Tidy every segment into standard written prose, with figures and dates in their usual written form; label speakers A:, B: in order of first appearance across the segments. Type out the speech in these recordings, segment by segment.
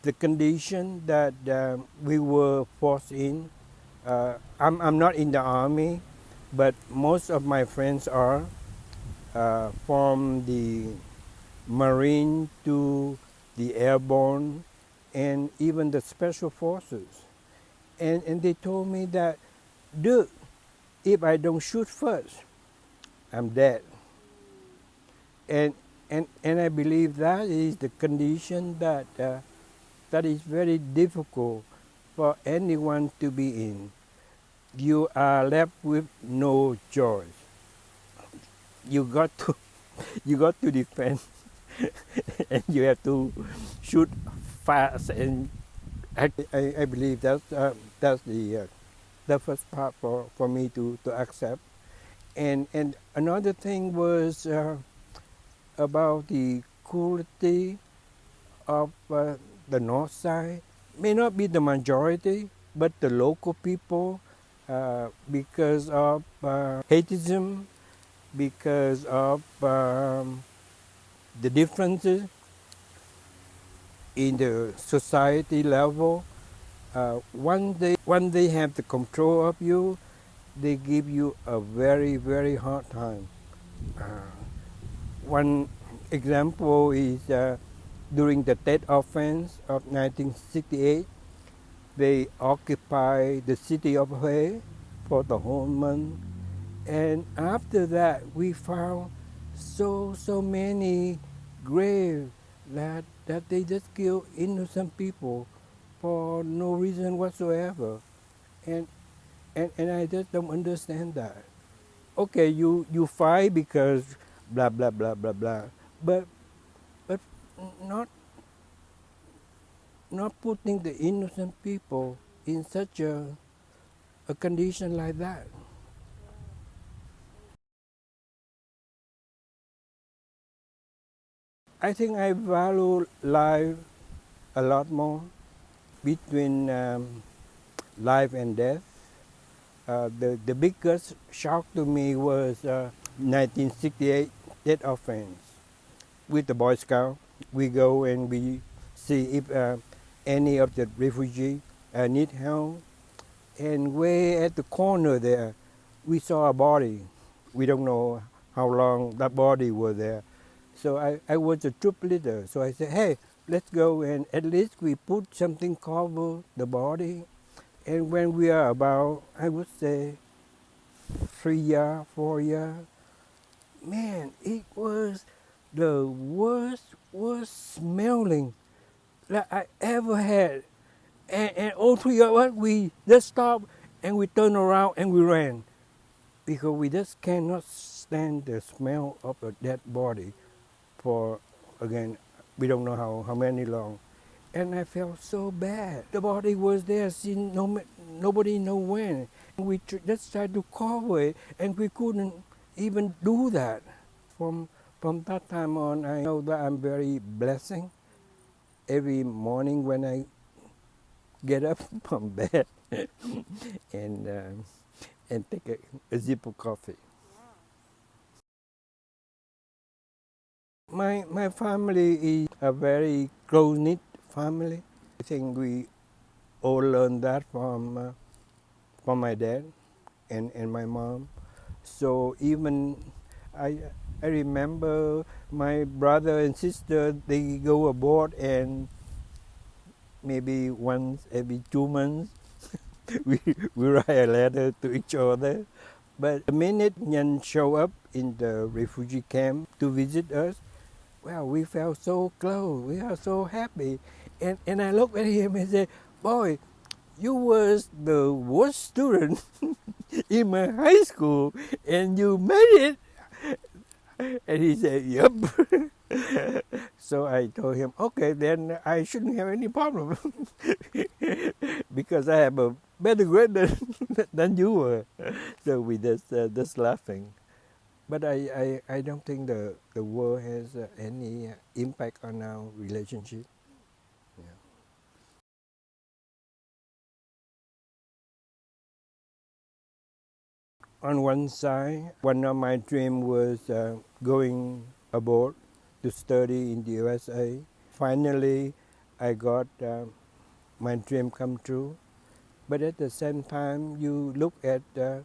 A: the condition that we were forced in. I'm not in the army, but most of my friends are from the Marine to the airborne and even the special forces. And they told me that, dude, if I don't shoot first, I'm dead. And, and I believe that is the condition that is very difficult for anyone to be in. You are left with no choice. You got to, you got to defend, and you have to shoot fast. And I believe that's the first part for me to accept. And another thing was about the quality of the north side. May not be the majority, but the local people, because of hateism, because of the differences in the society level. Once they have the control of you, they give you a very, very hard time. One example is during the Tet Offense of 1968, they occupied the city of Hue for the whole month. And after that, we found so many graves that they just kill innocent people for no reason whatsoever. And, and I just don't understand that. Okay, you fight because blah, blah, blah, blah, blah. But not not putting the innocent people in such a condition like that. I think I value life a lot more between life and death. The biggest shock to me was 1968 death offense. With the Boy Scout, we go and we see if any of the refugees need help. And way at the corner there, we saw a body. We don't know how long that body was there. So I was a troop leader. So I said, hey, let's go and at least we put something cover the body. And when we are about, I would say, 3 years, 4 years, man, it was the worst smelling that I ever had. And all three of us, we just stopped and we turned around and we ran because we just cannot stand the smell of a dead body for, again, we don't know how many long. And I felt so bad. The body was there since nobody know when. We just tried to cover it and we couldn't even do that. From that time on, I know that I'm very blessing. Every morning when I get up from bed and take a sip of coffee. My family is a very close-knit family. I think we all learned that from my dad and my mom. So even I remember my brother and sister, they go abroad and maybe once every 2 months we write a letter to each other. But the minute Nguyen showed up in the refugee camp to visit us, well, we felt so close. We are so happy. And I looked at him and said, boy, you was the worst student in my high school and you made it. And he said, yep. So I told him, okay, then I shouldn't have any problem because I have a better grade than you were. So we just laughing. But I don't think the war has any impact on our relationship. Yeah. On one side, one of my dreams was going abroad to study in the USA. Finally, I got my dream come true. But at the same time, you look at the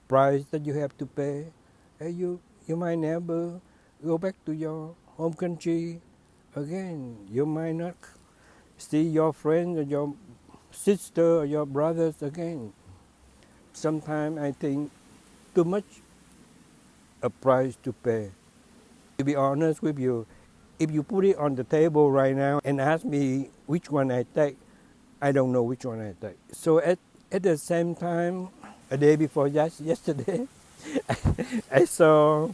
A: price that you have to pay, and you might never go back to your home country again. You might not see your friends or your sister or your brothers again. Sometimes I think too much a price to pay. To be honest with you, if you put it on the table right now and ask me which one I take, I don't know which one I take. So at the same time, a day before yesterday, I saw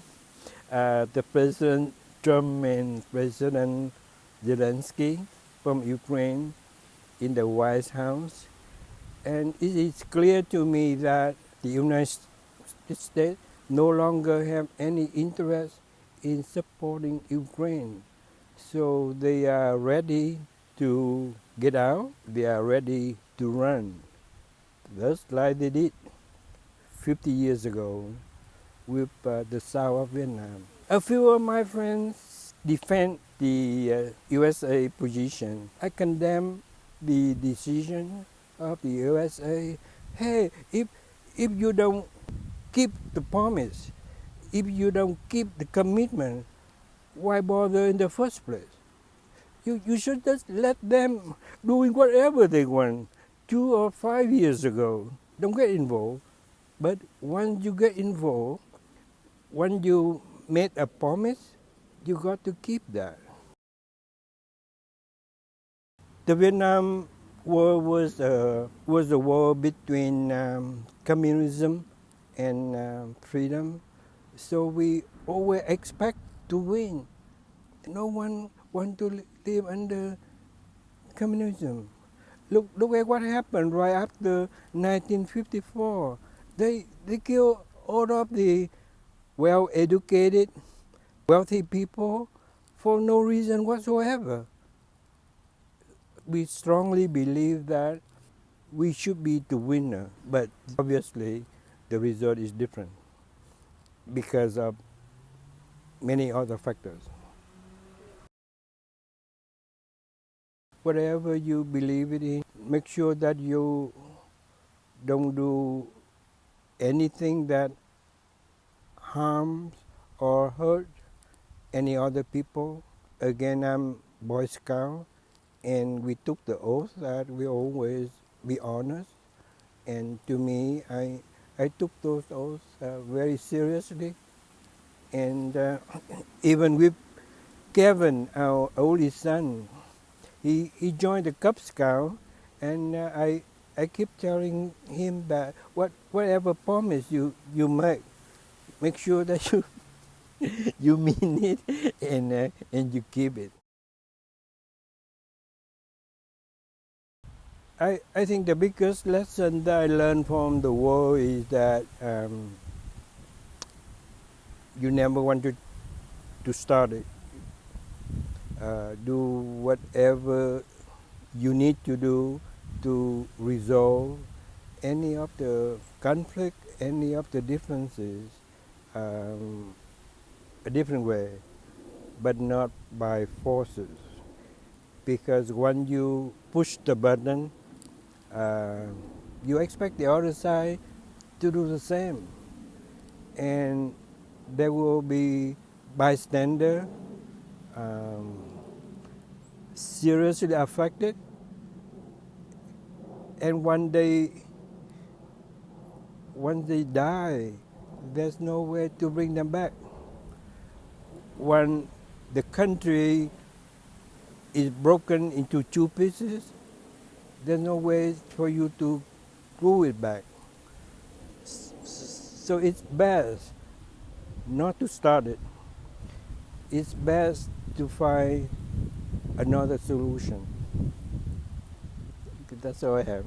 A: the President Trump and President Zelensky from Ukraine in the White House. And it is clear to me that the United States no longer have any interest in supporting Ukraine. So they are ready to get out, they are ready to run. Just like they did 50 years ago with the South of Vietnam. A few of my friends defend the USA position. I condemn the decision of the USA. Hey, if you don't keep the promise, if you don't keep the commitment, why bother in the first place? You should just let them doing whatever they want 2 or 5 years ago. Don't get involved. But once you get involved, when you made a promise, you got to keep that. The Vietnam War was a war between communism and freedom. So we always expect to win. No one want to live under communism. Look at what happened right after 1954. They killed all of the well-educated, wealthy people for no reason whatsoever. We strongly believe that we should be the winner, but obviously the result is different because of many other factors. Whatever you believe it in, make sure that you don't do anything that harms or hurt any other people. Again, I'm Boy Scout, and we took the oath that we always be honest. And to me, I took those oaths very seriously. And even with Kevin, our oldest son, he joined the Cub Scout, and I keep telling him that whatever promise you make sure that you mean it and you keep it. I think the biggest lesson that I learned from the war is that you never want to start it. Do whatever you need to do to resolve any of the conflict, any of the differences a different way, but not by forces. Because when you push the button, you expect the other side to do the same. And there will be bystander seriously affected, and once they die, there's no way to bring them back. When the country is broken into 2 pieces, there's no way for you to glue it back. So it's best not to start it. It's best to find another solution. That's all I have.